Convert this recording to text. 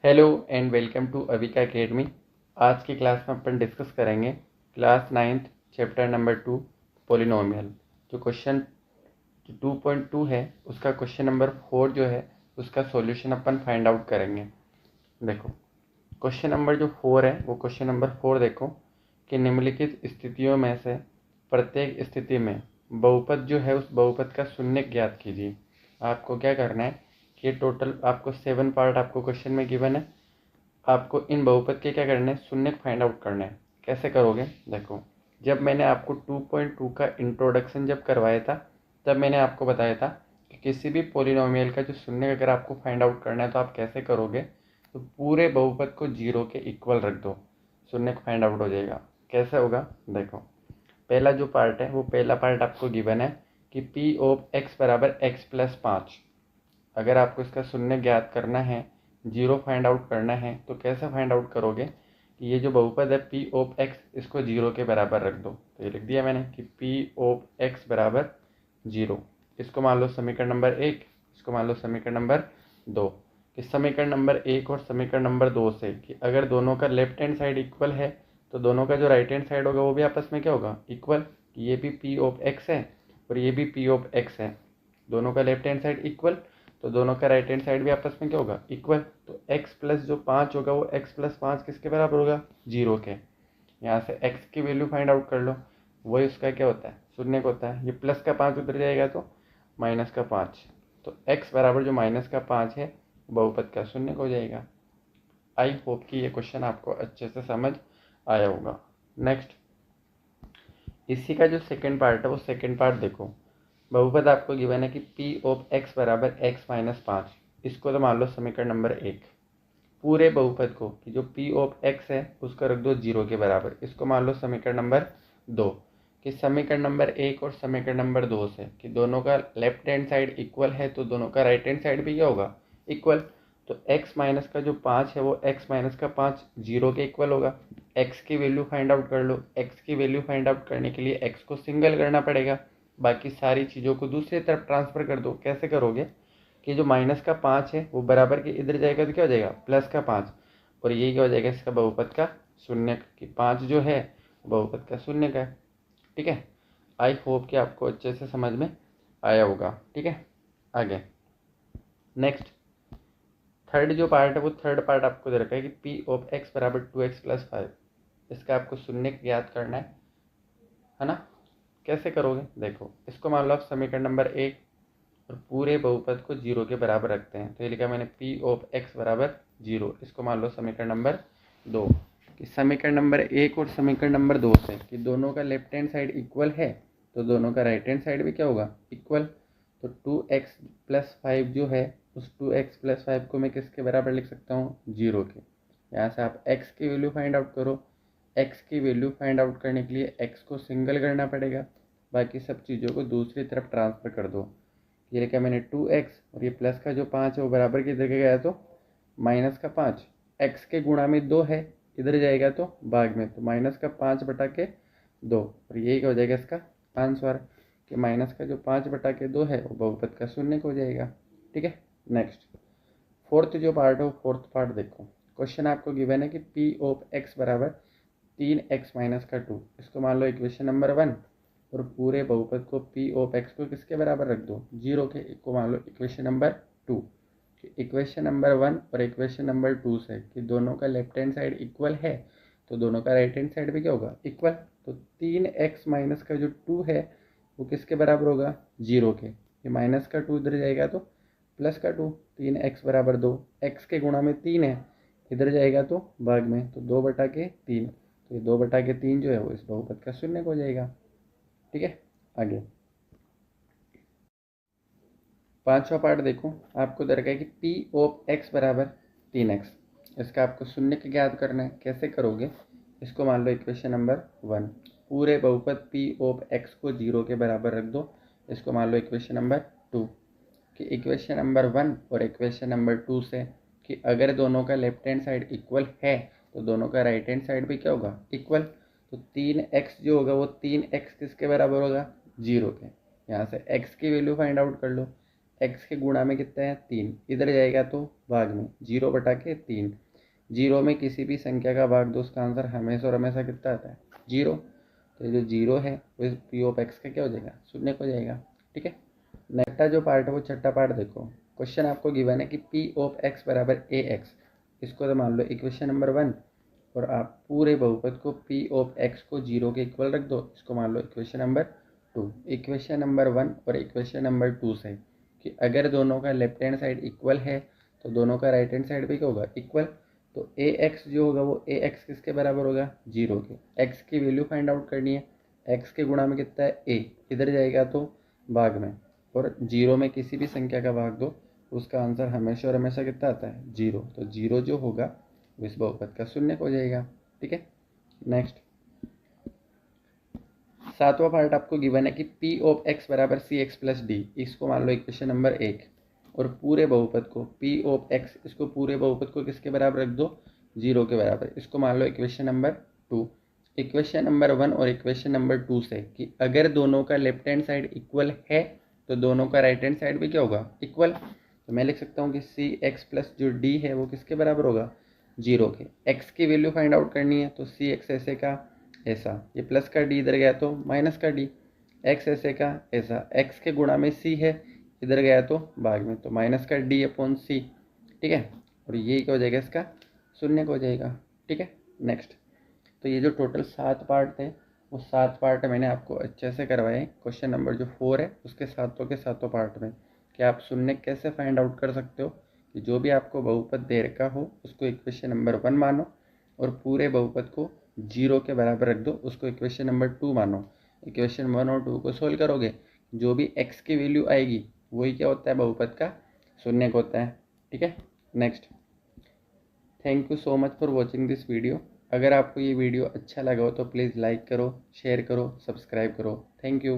Hello and welcome to Avika academy. आज की class में अपन डिस्कस करेंगे class 9th chapter number 2 polynomial. जो क्वेश्चन 2.2 है उसका क्वेश्चन नंबर 4 जो है उसका सॉल्यूशन अपन फाइंड आउट करेंगे। देखो क्वेश्चन नंबर जो 4 है वो क्वेश्चन नंबर 4 देखो कि निम्नलिखित स्थितियों में से प्रत्येक स्थिति में बहुपद जो है उस बहुपद का शून्य ज्ञात कीजिए। आपको क्या करना है कि टोटल आपको 7 पार्ट आपको क्वेश्चन में गिवन है। आपको इन बहुपद के क्या करना है, शून्य फाइंड आउट करना है। कैसे करोगे, देखो जब मैंने आपको 2.2 का इंट्रोडक्शन जब करवाया था तब मैंने आपको बताया था कि किसी भी पोलिनोमियल का जो शून्य अगर आपको फाइंड आउट करना है तो आप कैसे करोगे, तो पूरे बहुपद को जीरो के इक्वल रख दो, शून्य फाइंड आउट हो जाएगा। कैसे होगा, देखो पहला जो पार्ट है वो पहला पार्ट आपको गिवन है कि पी ऑफ एक्स बराबर एक्स प्लस 5। अगर आपको इसका शून्य ज्ञात करना है, जीरो फाइंड आउट करना है, तो कैसे फाइंड आउट करोगे कि ये जो बहुपद है पी ऑफ एक्स इसको जीरो के बराबर रख दो। तो ये लिख दिया मैंने कि पी ऑफ एक्स बराबर जीरो। इसको मान लो समीकरण नंबर 1, इसको मान लो समीकरण नंबर 2। कि समीकरण नंबर 1 और समीकरण नंबर 2 से कि अगर दोनों का लेफ्ट हैंड साइड इक्वल है तो दोनों का जो राइट हैंड साइड होगा वो भी आपस में क्या होगा, इक्वल। ये भी पी ऑफ एक्स है और ये भी पी ऑफ एक्स है, दोनों का लेफ्ट हैंड साइड इक्वल, तो दोनों का राइट हैंड साइड भी आपस में क्या होगा, इक्वल। तो x प्लस जो 5 होगा वो x प्लस 5 किसके बराबर होगा, जीरो के। यहाँ से x की वैल्यू फाइंड आउट कर लो, वही उसका क्या होता है, शून्य का होता है। ये प्लस का 5 उधर जाएगा तो माइनस का 5, तो x बराबर जो माइनस का 5 है बहुपद का शून्य हो जाएगा। आई होप कि ये क्वेश्चन आपको अच्छे से समझ आया होगा। नेक्स्ट, इसी का जो सेकेंड पार्ट है वो सेकेंड पार्ट देखो। बहुपद आपको गिवन है कि पी ऑफ एक्स बराबर एक्स माइनस 5। इसको तो मान लो समीकरण नंबर 1। पूरे बहुपद को कि जो पी ऑफ एक्स है उसको रख दो जीरो के बराबर, इसको मान लो समीकरण नंबर 2। कि समीकरण नंबर 1 और समीकरण नंबर 2 से कि दोनों का लेफ्ट हैंड साइड इक्वल है तो दोनों का राइट हैंड साइड भी क्या होगा, इक्वल। तो x माइनस का जो 5 है वो x माइनस का 5 जीरो के इक्वल होगा। x की वैल्यू फाइंड आउट कर लो। x की वैल्यू फाइंड आउट करने के लिए x को सिंगल करना पड़ेगा, बाकी सारी चीज़ों को दूसरी तरफ ट्रांसफ़र कर दो। कैसे करोगे कि जो माइनस का 5 है वो बराबर के इधर जाएगा तो क्या हो जाएगा, प्लस का 5, और ये क्या हो जाएगा इसका बहुपद का शून्य कि 5 जो है बहुपद का शून्य का है। ठीक है, आई होप कि आपको अच्छे से समझ में आया होगा। ठीक है, आगे नेक्स्ट थर्ड जो पार्ट है वो थर्ड पार्ट आपको दे रखा है कि पी ऑफ एक्स बराबर 2x प्लस 5। इसका आपको शून्य ज्ञात करना है ना। कैसे करोगे, देखो इसको मान लो आप समीकरण नंबर 1 और पूरे बहुपद को जीरो के बराबर रखते हैं। तो ये लिखा मैंने पी ऑफ एक्स बराबर जीरो। इसको मान लो समीकरण नंबर 2। कि समीकरण नंबर 1 और समीकरण नंबर 2 से कि दोनों का लेफ्ट हैंड साइड इक्वल है तो दोनों का राइट हैंड साइड भी क्या होगा, इक्वल। तो 2x प्लस 5 जो है उस 2x प्लस 5 को मैं किसके बराबर लिख सकता हूँ, जीरो के। यहाँ से आप x की वैल्यू फाइंड आउट करो। x की वैल्यू फाइंड आउट करने के लिए x को सिंगल करना पड़ेगा, बाकी सब चीज़ों को दूसरी तरफ ट्रांसफ़र कर दो। ये लिखा मैंने 2x और ये प्लस का जो 5 है वो बराबर किधर गया, तो माइनस का 5। x के गुणा में 2 है, इधर जाएगा तो भाग में, तो माइनस का 5 बटा के 2, और यही क्या हो जाएगा इसका आंसर कि माइनस का जो 5 बटा के 2 है वो बहुपद का शून्य हो जाएगा। ठीक है, नेक्स्ट फोर्थ जो पार्ट है वो फोर्थ पार्ट देखो। क्वेश्चन आपको गिवन है कि पी ऑफ एक्स बराबर 3x माइनस का 2। इसको मान लो इक्वेशन नंबर 1 और पूरे बहुपद को पी ऑफ एक्स को किसके बराबर रख दो, जीरो के। को मान लो इक्वेशन नंबर 2। इक्वेशन नंबर 1 और इक्वेशन नंबर 2 से कि दोनों का लेफ्ट हैंड साइड इक्वल है तो दोनों का राइट हैंड साइड भी क्या होगा, इक्वल। तो 3x माइनस का जो 2 है वो किसके बराबर होगा, जीरो के। ये माइनस का 2 इधर जाएगा तो प्लस का 2, 3x बराबर 2। x के गुणा में 3 है, इधर जाएगा तो भाग में, तो 2 बटा के 3। तो ये 2 बटा के 3 जो है वो इस बहुपद का शून्य हो जाएगा। ठीक है, आगे पांचवा पार्ट देखो। आपको दे रखा है कि पी ऑफ एक्स बराबर 3x। इसका आपको शून्य का ज्ञात करना है। कैसे करोगे, इसको मान लो इक्वेशन नंबर 1। पूरे बहुपद पी ऑफ एक्स को जीरो के बराबर रख दो। इसको मान लो इक्वेशन नंबर 2। कि इक्वेशन नंबर 1 और इक्वेशन नंबर 2 से कि अगर दोनों का लेफ्ट हैंड साइड इक्वल है तो दोनों का राइट हैंड साइड भी क्या होगा, इक्वल। तो 3x जो होगा वो 3x किसके बराबर होगा, जीरो के। यहाँ से x की वैल्यू फाइंड आउट कर लो। x के गुणा में कितना है 3, इधर जाएगा तो भाग में 0/3। 0 में किसी भी संख्या का भाग दो, उसका आंसर हमेशा और हमेशा कितना आता है 0। तो ये जो 0 है वो पी ऑफ एक्स का क्या हो जाएगा, शून्य हो जाएगा। ठीक है, नेक्स्ट जो पार्ट है वो छठा पार्ट देखो। क्वेश्चन आपको गिवन है कि पी ऑफ एक्स बराबर ए एक्स, इसको तो मान लो इक्वेशन नंबर 1, और आप पूरे बहुपद को पी ऑफ एक्स को 0 के इक्वल रख दो, इसको मान लो इक्वेशन नंबर 2। इक्वेशन नंबर 1 और इक्वेशन नंबर 2 से कि अगर दोनों का लेफ्ट हैंड साइड इक्वल है तो दोनों का राइट हैंड साइड भी क्या होगा, इक्वल। तो ए एक्स जो होगा वो ए एक्स किसके बराबर होगा, 0 के। एक्स की वैल्यू फाइंड आउट करनी है, एक्स के गुणा में कितना है ए, इधर जाएगा तो भाग में, और 0 में किसी भी संख्या का भाग दो, उसका आंसर हमेशा और हमेशा कितना आता है 0। तो 0 जो होगा इस बहुपद का शून्य हो जाएगा। ठीक है, नेक्स्ट सातवां पार्ट आपको गिवन है कि पी ऑफ एक्स बराबर सी एक्स प्लस डी, इसको मान लो इक्वेशन नंबर 1, और पूरे बहुपद को पी ऑफ एक्स, इसको पूरे बहुपद को किसके बराबर रख दो, 0 के बराबर, इसको मान लो इक्वेशन नंबर 2। इक्वेशन नंबर 1 और इक्वेशन नंबर 2 से कि अगर दोनों का लेफ्ट हैंड साइड इक्वल है तो दोनों का राइट हैंड साइड भी क्या होगा, इक्वल। तो मैं लिख सकता हूँ कि सी एक्स प्लस जो डी है वो किसके बराबर होगा, 0 के। एक्स की वैल्यू फाइंड आउट करनी है, तो सी एक्स ऐसे का ऐसा, ये प्लस का डी इधर गया तो माइनस का डी, एक्स ऐसे का ऐसा, एक्स के गुणा में सी है, इधर गया तो भाग में, तो माइनस का डी अपॉन सी। ठीक है, और ये क्या हो जाएगा, इसका शून्य हो जाएगा। ठीक है, नेक्स्ट। तो ये जो टोटल 7 पार्ट थे वो 7 पार्ट मैंने आपको अच्छे से करवाए। क्वेश्चन नंबर जो 4 है उसके सातों के सातों पार्ट में कि आप शून्य कैसे फाइंड आउट कर सकते हो, कि जो भी आपको बहुपद दे रखा हो उसको इक्वेशन नंबर 1 मानो, और पूरे बहुपद को 0 के बराबर रख दो, उसको इक्वेशन नंबर 2 मानो। इक्वेशन 1 और 2 को सोल्व करोगे, जो भी x की वैल्यू आएगी वही क्या होता है, बहुपद का शून्य होता है। ठीक है, next. Thank you so much for watching this video. अगर आपको ये वीडियो अच्छा लगा हो तो प्लीज़ लाइक करो, शेयर करो, सब्सक्राइब करो। Thank you.